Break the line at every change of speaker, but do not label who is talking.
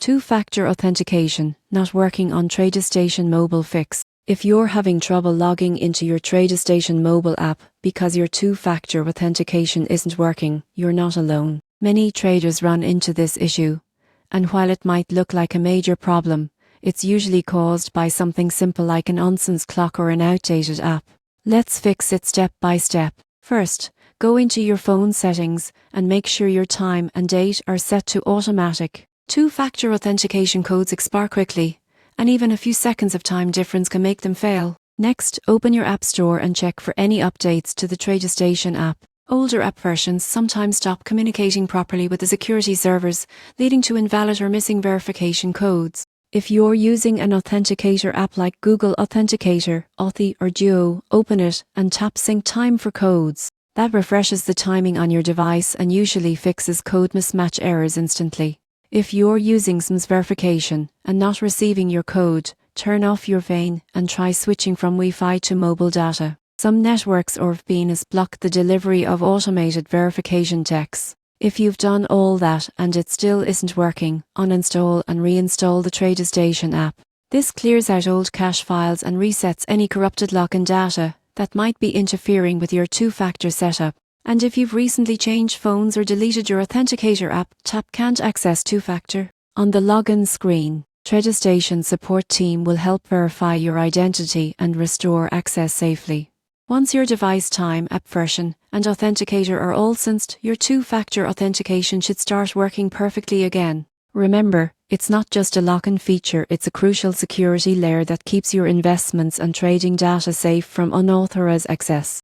Two-factor authentication not working on TradeStation Mobile Fix. If you're having trouble logging into your TradeStation mobile app because your two-factor authentication isn't working, you're not alone. Many traders run into this issue, and while it might look like a major problem, it's usually caused by something simple like an nonsense clock or an outdated app. Let's fix it step by step. First, go into your phone settings and make sure your time and date are set to automatic. Two-factor authentication codes expire quickly, and even a few seconds of time difference can make them fail. Next, open your App Store and check for any updates to the TradeStation app. Older app versions sometimes stop communicating properly with the security servers, leading to invalid or missing verification codes. If you're using an authenticator app like Google Authenticator, Authy or Duo, open it and tap Sync Time for codes. That refreshes the timing on your device and usually fixes code mismatch errors instantly. If you're using SIM's verification and not receiving your code, turn off your VPN and try switching from Wi-Fi to mobile data. Some networks or VPNs block the delivery of automated verification texts. If you've done all that and it still isn't working, uninstall and reinstall the TradeStation app. This clears out old cache files and resets any corrupted login data that might be interfering with your two-factor setup. And if you've recently changed phones or deleted your Authenticator app, tap Can't Access Two-Factor. On the login screen, TradeStation support team will help verify your identity and restore access safely. Once your device time, app version, and Authenticator are all synced, your two-factor authentication should start working perfectly again. Remember, it's not just a lock-in feature, it's a crucial security layer that keeps your investments and trading data safe from unauthorized access.